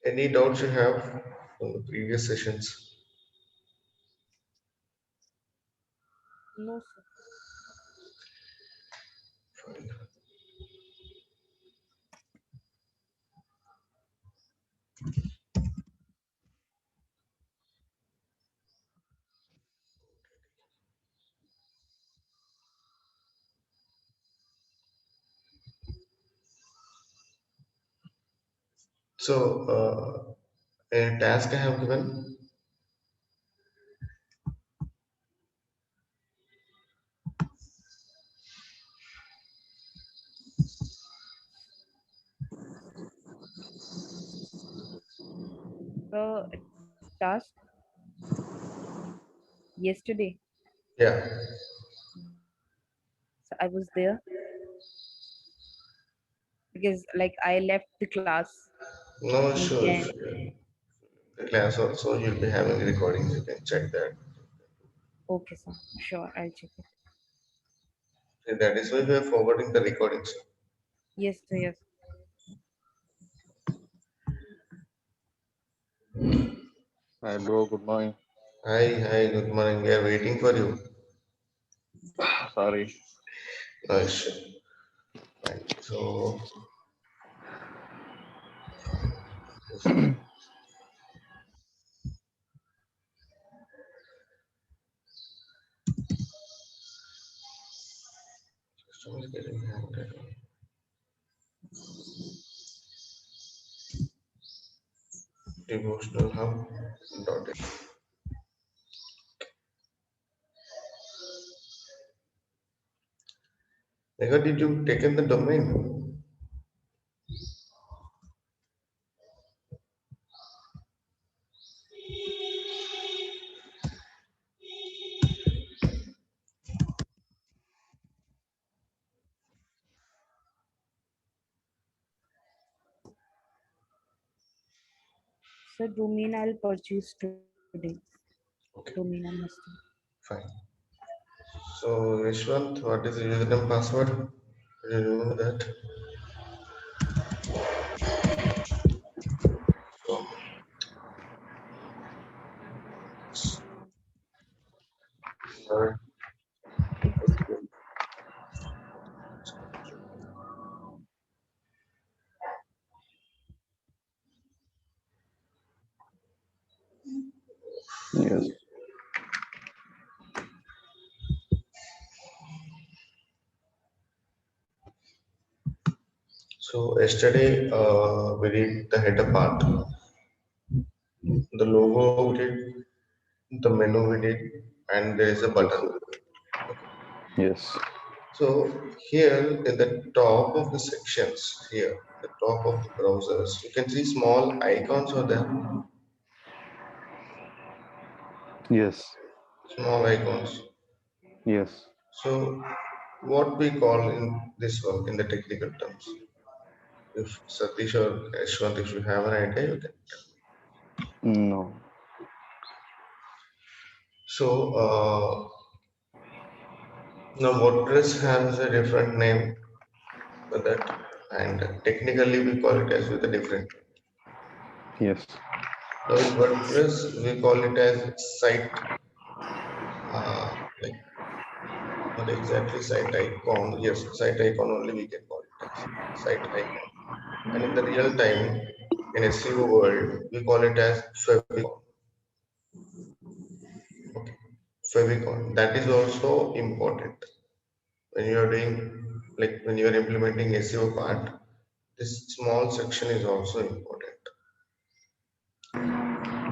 Any doubts you have from the previous sessions? No, sir. Fine. So, a task I have given. The task yesterday. Yeah. So I was there because like I left the class No, and sure, then sure. The class also you'll be having recordings. You can check that. okay, sir. Sure, I'll check it. See, that is why we are forwarding the recordings. Yes, sir. Yes. Hi, bro. Good morning. Hi, hi. Good morning. We are waiting for you. Sorry. No, sure. Fine. So, just only getting handed on. Devotional hub. Dot in. Mega, did you taken the domain? So domain I'll purchase today. Okay, Domain I must. fine. So, Yashwant, what is the username password? Do you remember that? So, uh, Yes. so yesterday we did the header part, the logo we did, the menu we did, and there is a Yes. button. Okay. Yes. So here in the top of the sections, here, the top of the browsers, you can see small icons are there, Yes. small icons. Yes. So what we call in this one in the technical terms. If Satish or Ashwant, if you have an idea, you can. No. So now WordPress has a different name for that, and technically we call it as with a different. Yes. Now in WordPress we call it as site, like not exactly site icon. Yes, site icon only we can call it as site icon. And in the real time, in SEO world, we call it as favicon. Okay, favicon. That is also important when you are doing, like when you are implementing SEO part. This small section is also important.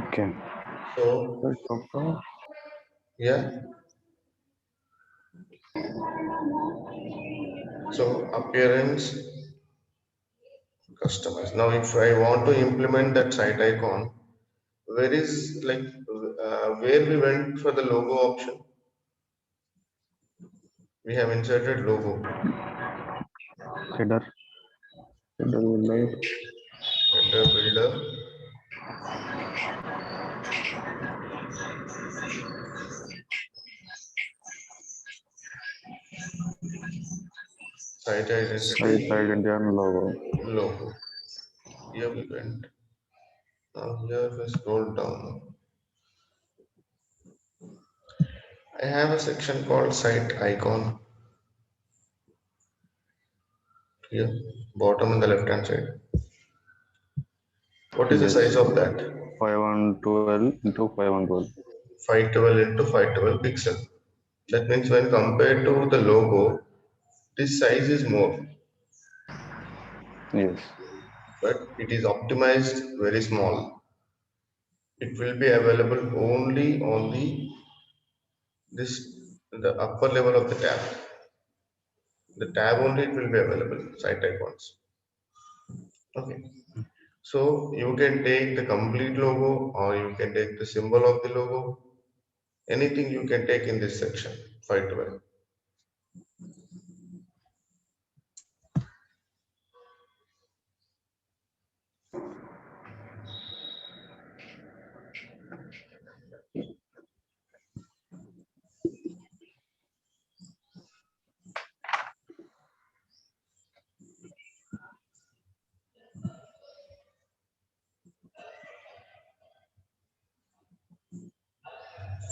Okay. So Right, Doctor. yeah, so appearance customers. Now, if I want to implement that site icon, where is like where we went for the logo option? We have inserted logo, Header. Header will like. header builder, site Site identity, identity and logo. logo. Here we went. Now here if I scroll down, I have a section called site icon here, bottom in the left hand side. What is the Yes. size of that? 512 into 512. 512 into 512 pixel. That means when compared to the logo, this size is more, Yes. but it is optimized very small. It will be available only on this the upper level of the tab. The tab only it will be available, site icons. Okay. So you can take the complete logo or you can take the symbol of the logo. Anything you can take in this section, 512.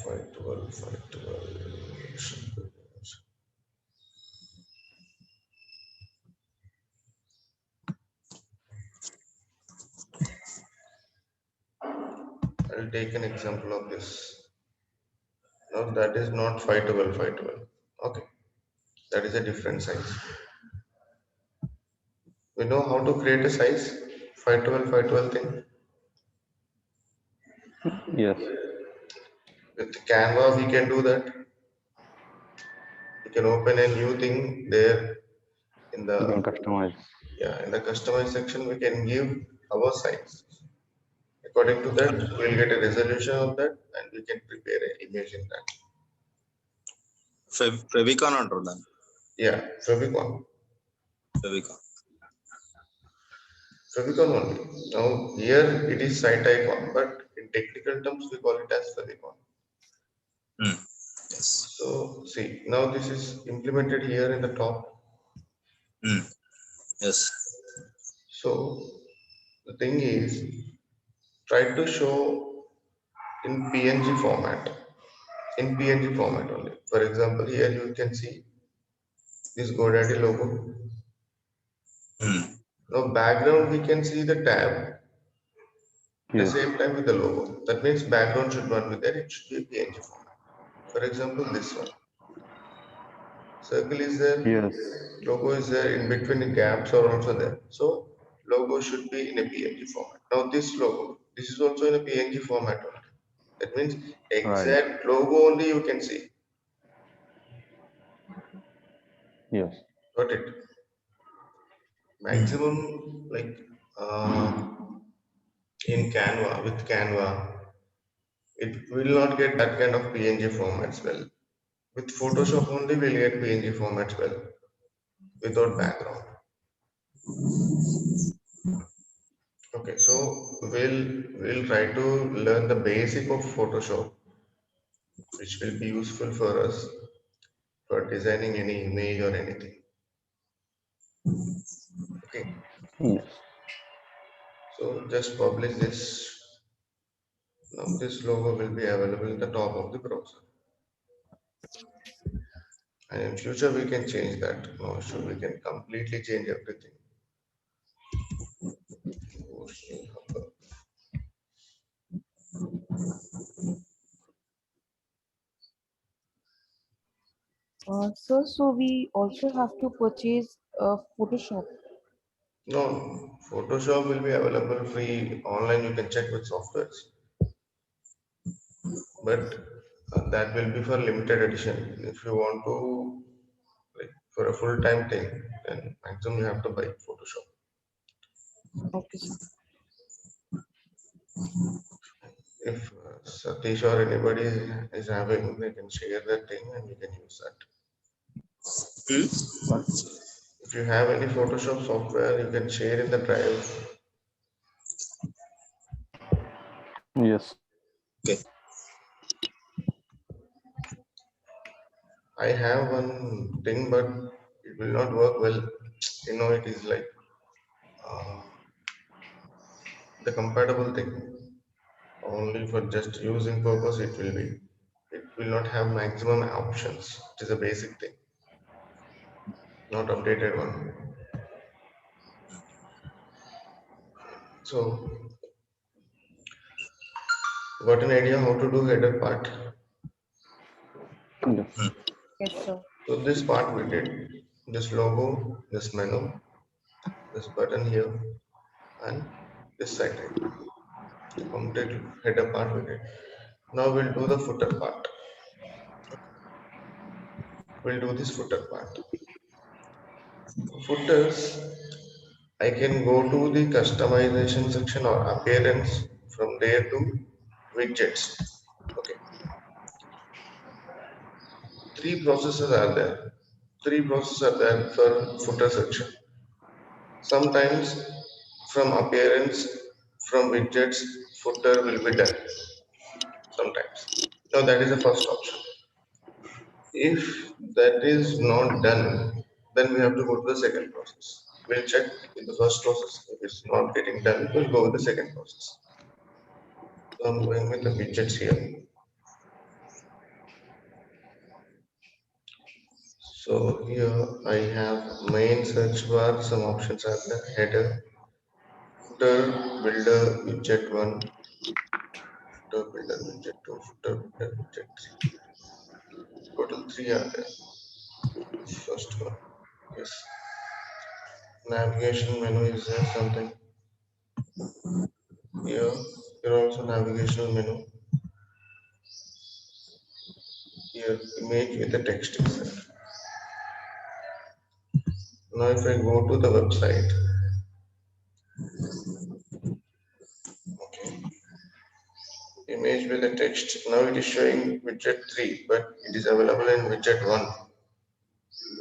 Five twelve, 512. I'll take an example of this. Now that is not 512, 512. Okay, that is a different size. We know how to create a size 512, 512 thing. Yes. With Canva, we can do that. We can open a new thing there in You can the customize. customize section. We can give our size. According to that, we'll get a resolution of that, and we can prepare an image in that. Favicon అంటారు దాన్ని. Yeah, Favicon. Favicon. Favicon only. Now here it is site icon, but in technical terms we call it as Favicon. Yes. So see, now this is implemented here in the top. Yes. So the thing is, try to show in PNG format. In PNG format only. For example, here you can see this GoDaddy logo. Now background we can see the tab at the Yes. same time with the logo. That means background should not be there, it should be a PNG format. For example, this one. Circle is there, Yes. logo is there, in between the gaps are also there. So logo should be in a PNG format. Now this logo, this is also in a PNG format only. That means Right. exact logo only you can see. Yes. Got it? Maximum like in Canva, with Canva, it will not get that kind of PNG formats well. With Photoshop only we'll get PNG formats well, without background. Okay, so we'll try to learn the basic of Photoshop, which will be useful for us for designing any image or anything. Okay, Yes. so just publish this. Now this logo will be available in the top of the browser. And in future we can change that. No issue, we can completely change everything. So we also have to purchase Photoshop. No, Photoshop will be available free online. You can check with softwares, but that will be for limited edition. If you want to, like, for a full-time thing, then maximum you have to buy Photoshop. Okay, sir. If Satish or anybody is having, they can share that thing and you can use that. If you have any Photoshop software, you can share in the drive. Yes. Okay. I have one thing, but it will not work well. You know, it is like the compatible thing. Only for just using purpose it will be. It will not have maximum options. It is a basic thing, not updated one. So, got an idea how to do header part? Yes. Yes, sir. So this part we did. This logo, this menu, this button here, and this side tag. The complete header part we did. Now we'll do the footer part. We'll do this footer part. Footers, I can go to the customization section or appearance, from there to widgets. Okay, three processes are there. Three processes are there for footer section. Sometimes from appearance, from widgets, footer will be done. Sometimes. Now that is the first option. If that is not done, then we have to go to the second process. We'll check in the first process. If it's not getting done, we'll go with the second process. So I'm going with the widgets here. So here I have main search bar, some options are there, header, footer, builder, widget 1, footer, builder, widget 2, footer, builder, widget 3. Total 3 are there. First one, yes. Navigation menu is there something. Here also navigational menu. Here image with the text is there. Now if I go to the website, okay, image with the text. Now it is showing widget 3, but it is available in widget 1.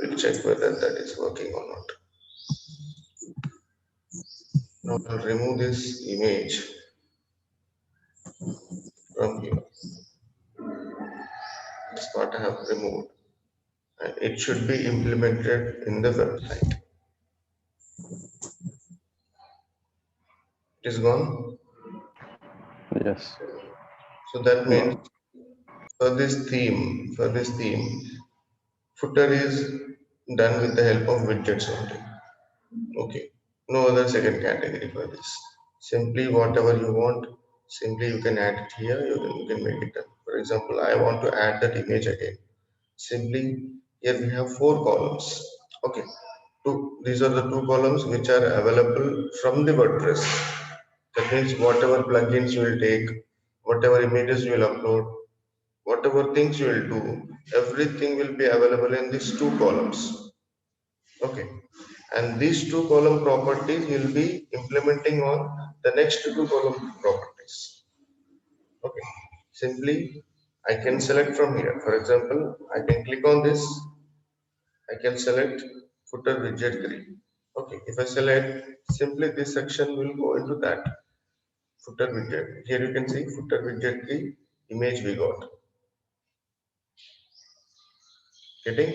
We'll check whether that is working or not. Now I'll remove this image from here. This part I have removed, and it should be implemented in the website. It is gone. Yes. So that means Wow. for this theme, footer is done with the help of widgets only. Okay. No other second category for this. Simply whatever you want, simply you can add it here, you can make it done. For example, I want to add that image again. Simply here we have 4 columns. Okay. These are the 2 columns which are available from the WordPress. That means whatever plugins you will take, whatever images you will upload, whatever things you will do, everything will be available in these 2 columns. Okay. And these 2 column properties will be implementing on the next 2 column properties. Okay. Simply I can select from here. For example, I can click on this. I can select footer widget 3. Okay. If I select, simply this section will go into that footer widget. Here you can see footer widget 3 image we got. Getting?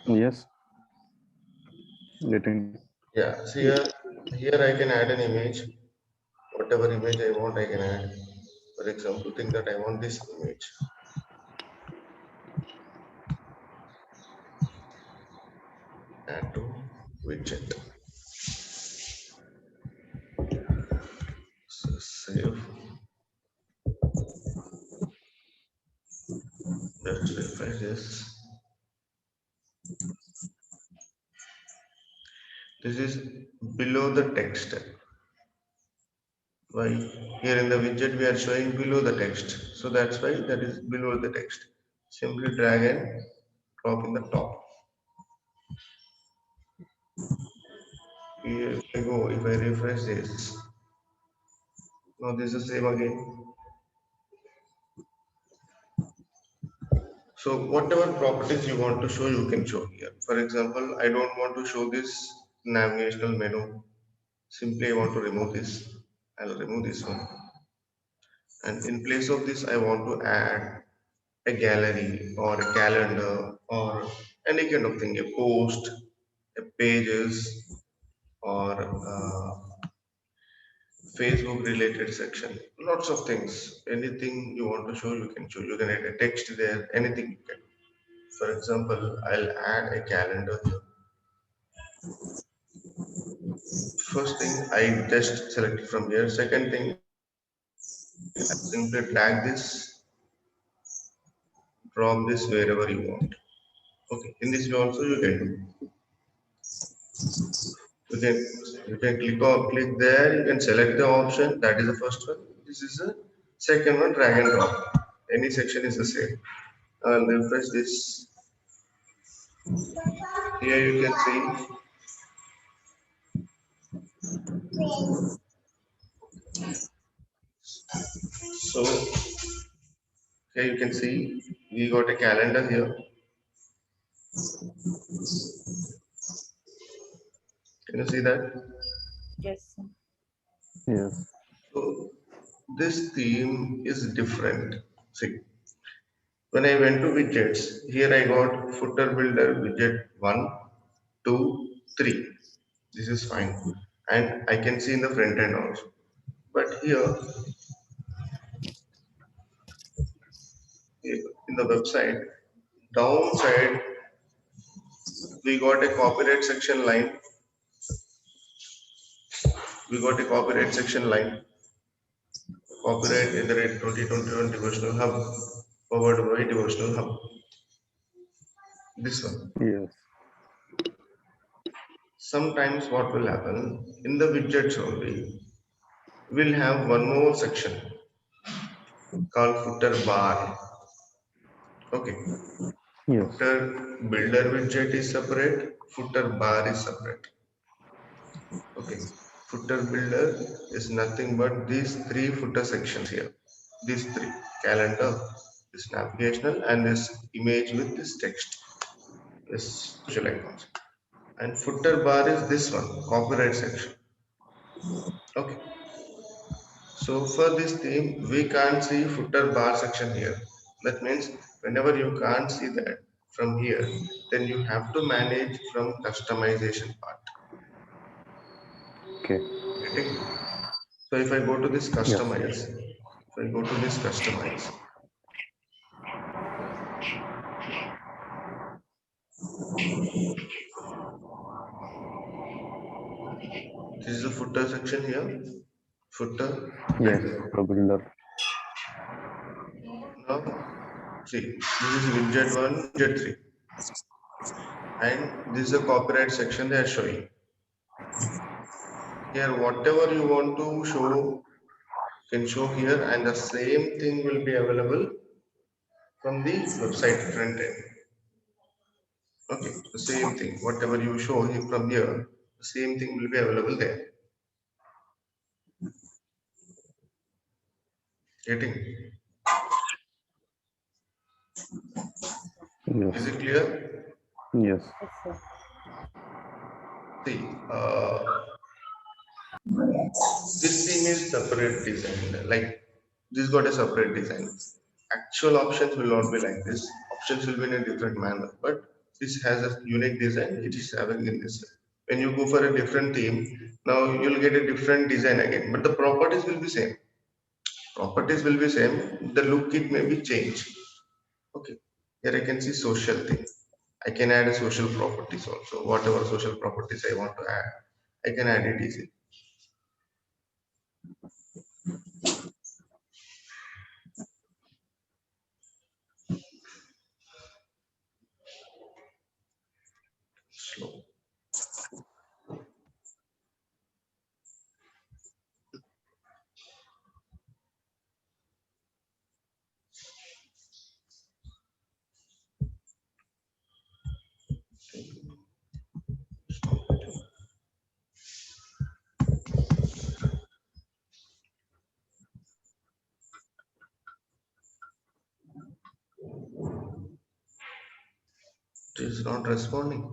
Yes. Getting. Yeah. See here I can add an image. Whatever image I want, I can add. For example, think that I want this image. Add to widget. So save. Let's refresh this. This is below the text. Why? Here in the widget we are showing below the text. So that's why that is below the text. Simply drag and drop in the top. Here I go. If I refresh this, now this is the same again. So whatever properties you want to show, you can show here. For example, I don't want to show this navigational menu. Simply I want to remove this. I'll remove this one. And in place of this, I want to add a gallery or a calendar or any kind of thing, a post, a pages. or Facebook related section, lots of things. Anything you want to show, you can show. You can add a text there, anything you can. For example, I'll add a calendar here. First thing, I just select it from here. Second thing, I simply drag this, drop this wherever you want. Okay, in this way also you can do. You can click there, you can select the option, that is the first one. This is the second one, drag and drop. Any section is the same. I'll refresh this. Here you can see. So here you can see we got a calendar here. Can you see that? Yes, sir. Yes. So this theme is different. See, when I went to widgets, here I got footer builder widget 1, 2, 3. This is fine. And I can see in the front end also. But here in the website, downside, we got a copyright section line. We got a copyright section line. Copyright in the rate 2021 devotional hub, powered by devotional hub. This one. Yes. Sometimes what will happen in the widgets only, we'll have one more section called footer bar. Okay. Yes. Footer builder widget is separate, footer bar is separate. Okay. Footer builder is nothing but these three footer sections here. These three: calendar, this navigational, and this image with this text, this social icons. And footer bar is this one, copyright section. Okay. So for this theme, we can't see footer bar section here. That means whenever you can't see that from here, then you have to manage from customization part. Okay. Getting? So if I go to this Yes. customize, if I go to this customize, this is the footer section here. Footer. Yes. Right? Footer builder. Now, see, this is widget 1, widget 3. And this is the copyright section they are showing. Here, whatever you want to show, can show here, and the same thing will be available from the website front end. Okay, the same thing, whatever you show here from here, the same thing will be available there. Getting? Yes. Is it clear? Yes. Yes, sir. See, this theme is separate design. Like this got a separate design. Actual options will not be like this. Options will be in a different manner, but this has a unique design. It is having in this way. When you go for a different theme, now you'll get a different design again, but the properties will be same. Properties will be same. The look it may be changed. Okay. Here I can see social thing. I can add a social properties also. Whatever social properties I want to add, I can add it easily. Slow. It is not responding.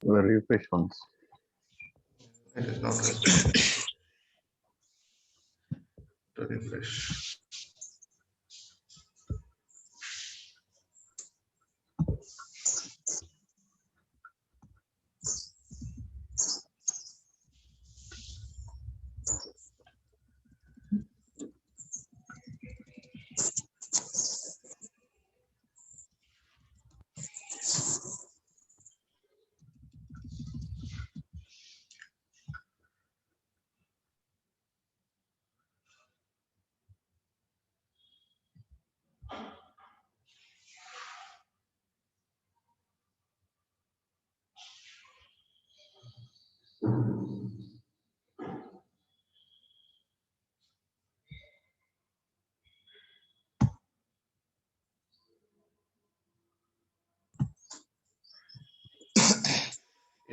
Refresh once. It is not responding. To refresh.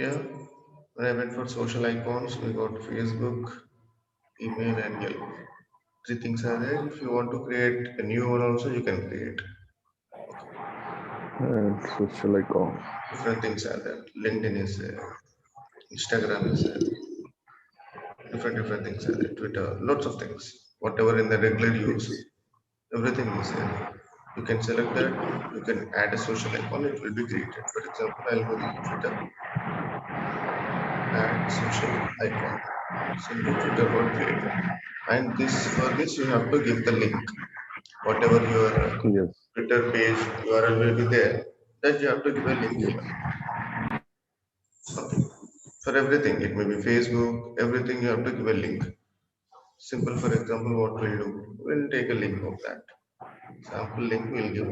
Yeah, when I went for social icons, we got Facebook, email, and Yelp. Three things are there. If you want to create a new one also, you can create. And social icon. Different things are there. LinkedIn is there. Instagram is there. Different things are there. Twitter, lots of things. Whatever in the regular use, everything is there. You can select that. You can add a social icon. It will be created. For example, I'll go to Twitter. Add social icon. Simply Twitter got created. And this for this you have to give the link. Whatever your Yes. Twitter page URL will be there. That you have to give a link given. Okay. For everything, it may be Facebook, everything you have to give a link. Simple, for example, what we'll do, we'll take a link of that. Sample link we'll give.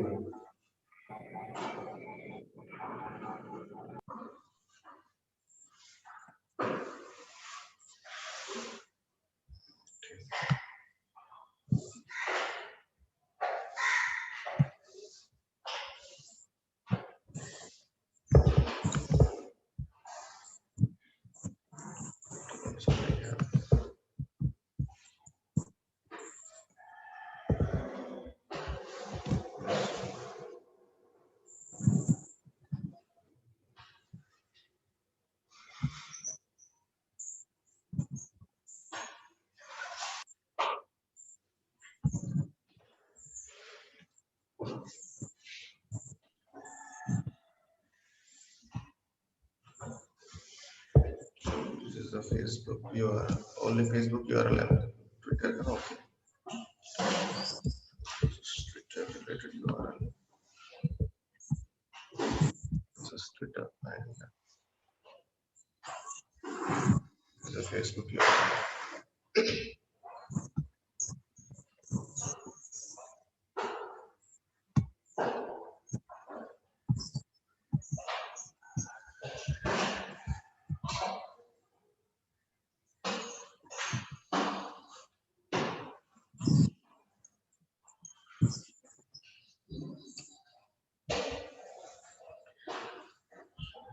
This is the Facebook URL, only Facebook URL and Twitter. Okay. Twitter related URL. This is Twitter and this is the Facebook URL.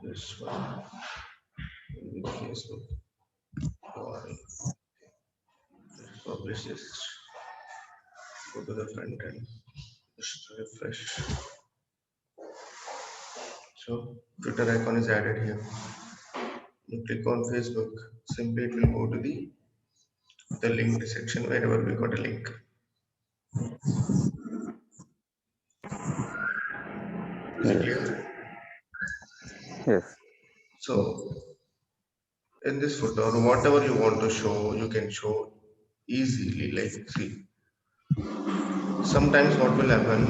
This one will be Facebook URL. Publish this. Go to the front end. Just refresh. So Twitter icon is added here. You click on Facebook. Simply it will go to the linked section wherever we got a link. Is it clear? Yes. So in this footer, whatever you want to show, you can show easily. Like see, sometimes what will happen?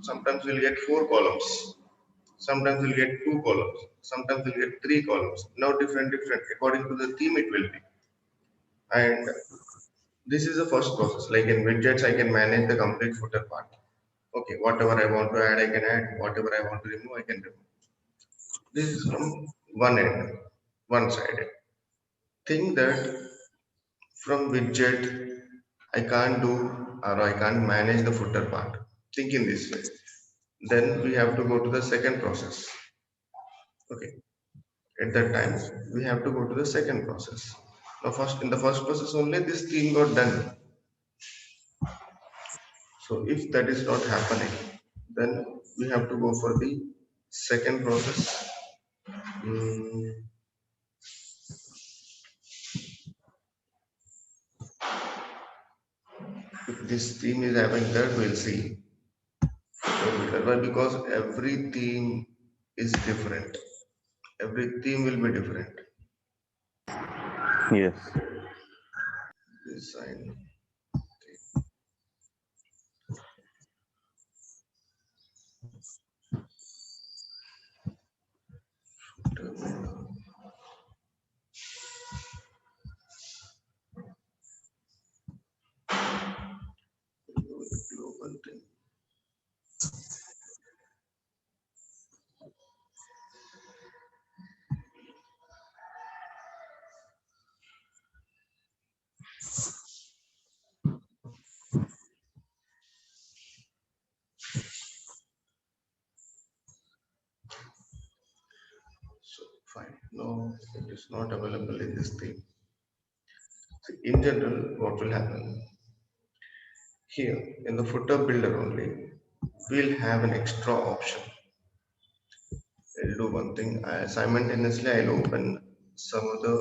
Sometimes we'll get 4 columns. Sometimes we'll get 2 columns. Sometimes we'll get 3 columns. Now different according to the theme it will be. And this is the first process. Like in widgets, I can manage the complete footer part. Okay, whatever I want to add, I can add. Whatever I want to remove, I can remove. This is from one end, one side. Think that from widget, I can't do or I can't manage the footer part. Think in this way. Then we have to go to the second process. Okay. At that time, we have to go to the second process. Now, first in the first process only, this thing got done. So if that is not happening, then we have to go for the second process. Mm, if this theme is having that, we'll see. Why? Because every theme is different. Every theme will be different. Yes. Design. Terminal. Global thing. So fine. it is not available in this theme. See, in general, what will happen here in the footer builder only, we'll have an extra option. I'll do one thing. Simultaneously, I'll open some of the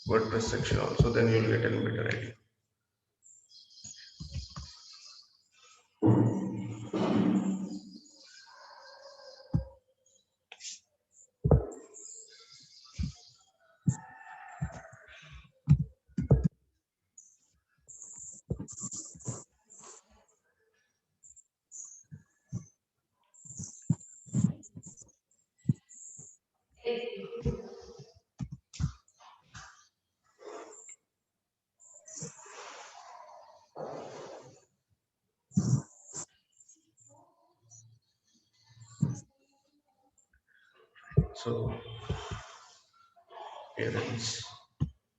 WordPress section also, then you'll get a better idea. So here is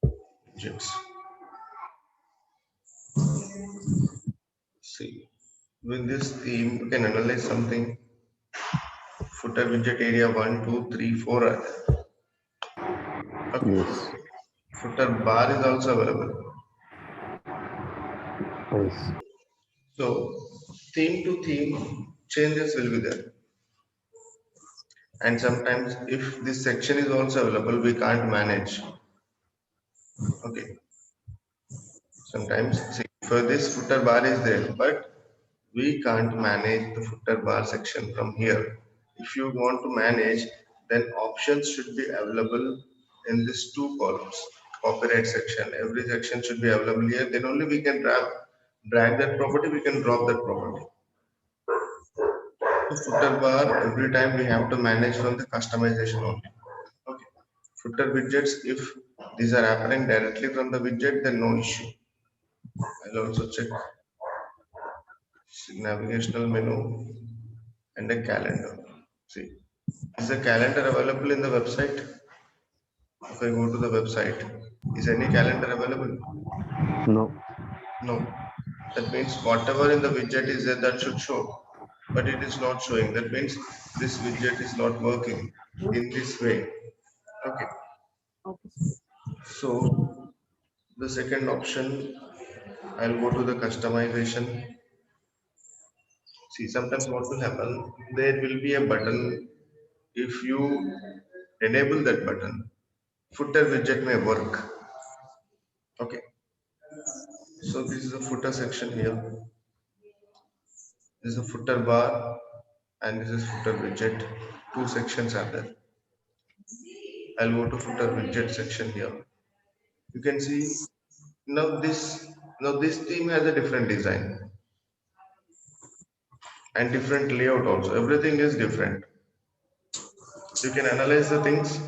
widgets. See, with this theme, you can analyze something. Footer widget area 1, 2, 3, 4 are there. Okay. Yes. Footer bar is also available. Yes. So theme to theme changes will be there. And sometimes if this section is also available, we can't manage. Okay. Sometimes see, for this footer bar is there, but we can't manage the footer bar section from here. If you want to manage, then options should be available in these two columns. Copyright section, every section should be available here. Then only we can drag that property, we can drop that property. So footer bar, every time we have to manage from the customization only. Okay. Footer widgets, if these are happening directly from the widget, then no issue. I'll also check navigational menu and a calendar. See, is the calendar available in the website? If I go to the website, is any calendar available? No. No. That means whatever in the widget is there, that should show, but it is not showing. That means this widget is not working in this way. Okay. Okay. So the second option, I'll go to the customization. See, sometimes what will happen, there will be a button. If you enable that button, footer widget may work. Okay. So this is a footer section here. This is a footer bar and this is footer widget. Two sections are there. I'll go to footer widget section here. You can see now this theme has a different design and different layout also. Everything is different. You can analyze the things.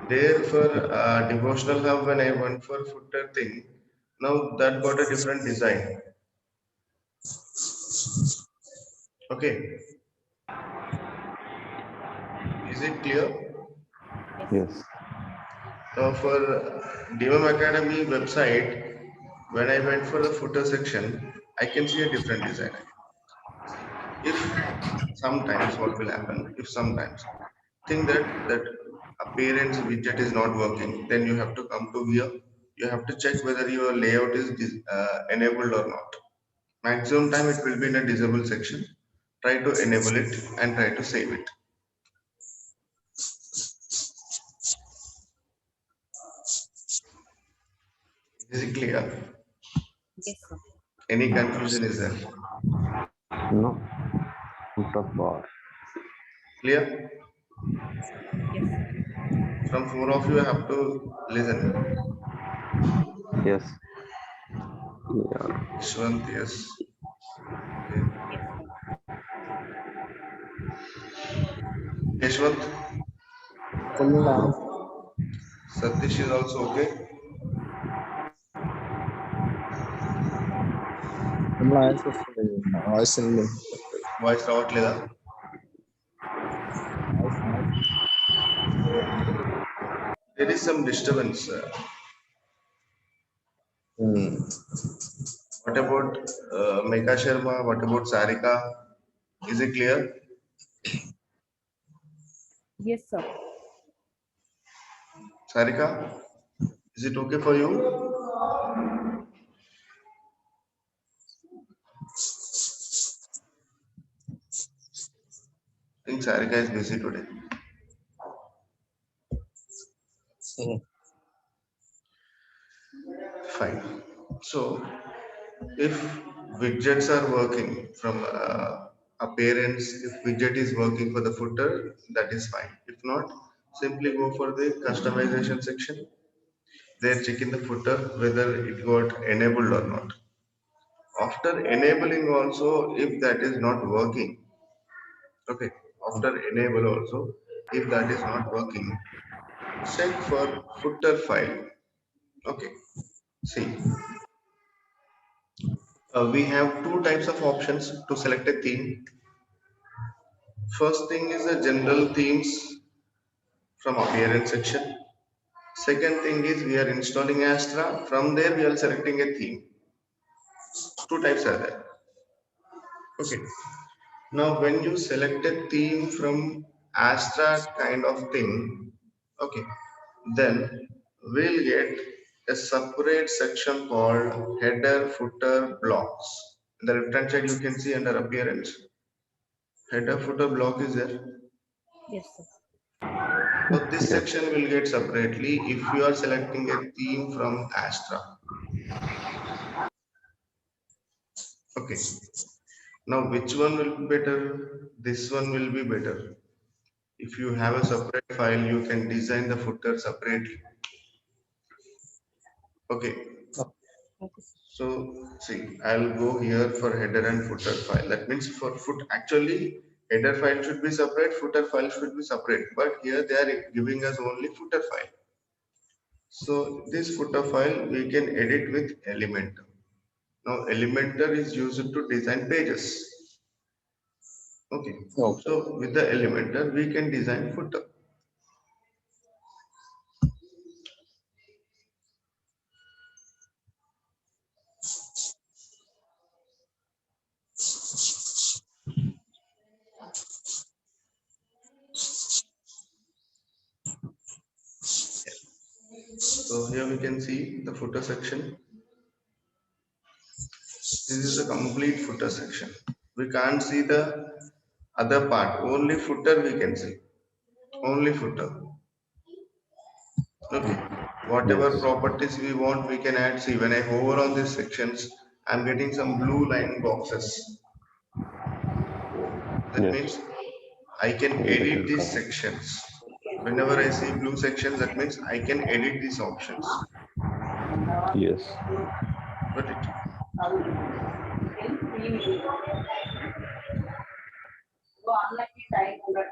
There for devotional hub, when I went for footer thing, now that got a different design. Okay, is it clear? Yes. Now for DmmAcademy website, when I went for the footer section, I can see a different design. If sometimes what will happen, if sometimes think that appearance widget is not working, then you have to come to here. You have to check whether your layout is enabled or not. Maximum time it will be in a disabled section. Try to enable it and try to save it. Is it clear? Yes, sir. Any confusion is there? No. Footer bar. Clear? Yes. From four of you, I have to listen. Yes. Yeah. Shwant, yes. Okay. Yes, sir. Yashwant, Full Satish is also okay. Voice వస్తుంది voice Voice రావట్లేదా? There is some disturbance. What about Megha Sharma? What about Sarika? Is it clear? Yes, sir. Sarika, is it okay for you? I think Sarika is busy today. Hmm. Fine. So if widgets are working from appearance, if widget is working for the footer, that is fine. If not, simply go for the customization section. There check in the footer whether it got enabled or not. After enabling also, if that is not working, okay, after enable also, if that is not working, check for footer file. Okay, see, we have two types of options to select a theme. First thing is the general themes from appearance section. Second thing is we are installing Astra. From there we are selecting a theme. Two types are there. Okay. Now when you select a theme from Astra kind of thing, okay, then we'll get a separate section called header footer blocks. In the left hand side you can see under appearance, header footer block is there. Yes, sir. So this Yes. section will get separately if you are selecting a theme from Astra. Okay. Now which one will be better? This one will be better. If you have a separate file, you can design the footer separately. Okay. Okay, sir. So see, I'll go here for header and footer file. That means for foot actually header file should be separate, footer file should be separate. But here they are giving us only footer file. So this footer file we can edit with Elementor. Now Elementor is used to design pages. Okay. Okay. So with the Elementor we can design footer. So here we can see the footer section. This is the complete footer section. We can't see the other part. Only footer we can see. Only footer. Okay. Whatever Yes. properties we want, we can add. See, when I hover on these sections, I'm getting some blue line boxes. That Yes. means I can edit Edited these color. sections. Whenever I see blue sections, that means I can edit these options. Yes. Got it?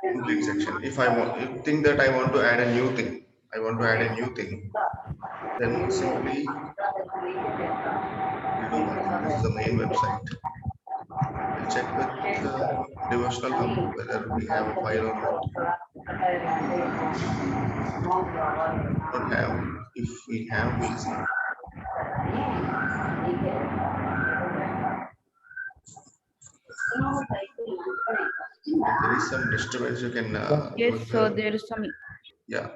Complete section. If I want, if think that I want to add a new thing, I want to add a new thing, then simply we'll do one thing. This is the main website. We'll check with devotional hub whether we have a file or not. Not have. If we have, we'll see. If there is some disturbance, you can go Yes, with sir. the, There is some. yeah.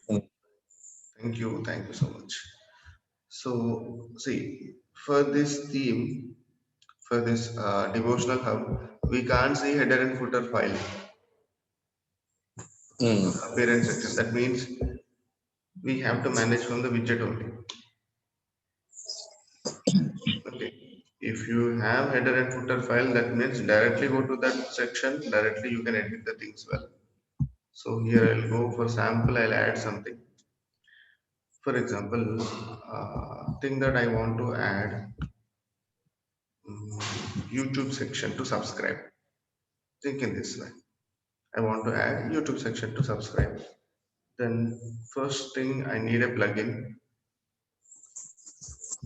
Hmm. Thank you so much. So see, for this theme, for this devotional hub, we can't see header and footer file Hmm. appearance section. That means we have to manage from the widget only. Okay. If you have header and footer file, that means directly go to that section, directly you can edit the things well. So here I'll go for sample, I'll add something. For example, thing that I want to add YouTube section to subscribe. Think in this way. I want to add YouTube section to subscribe. Then first thing I need a plugin.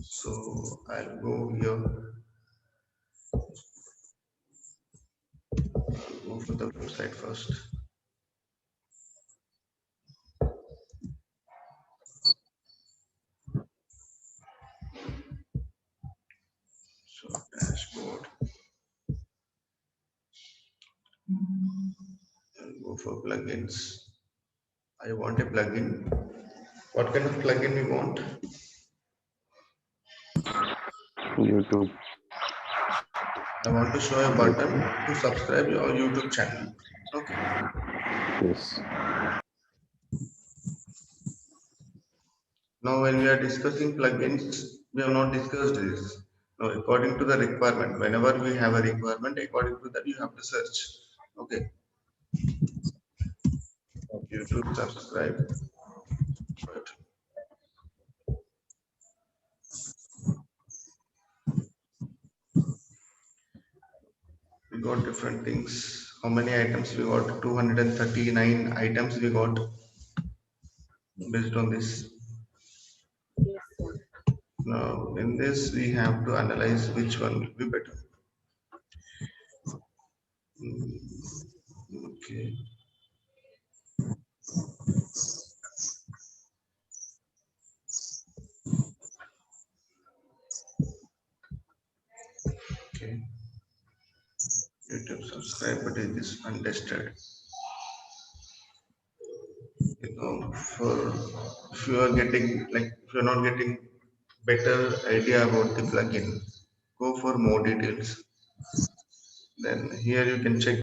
So I'll go here, go for the website first. So dashboard. for plugins. I want a plugin. What kind of plugin we want? YouTube. I want to show a button to subscribe your YouTube channel. Okay. Yes. Now, when we are discussing plugins, we have not discussed this. Now, according to the requirement, whenever we have a requirement, according to that, you have to search. Okay. YouTube subscribe. Right. We got different things. How many items we got? 239 items we got based on this. Yes, sir. Now, in this, we have to analyze which one will be better. Okay. Okay. YouTube subscribe, but it is untested. For if you are getting if you're not getting better idea about the plugin, go for more details. Then here you can check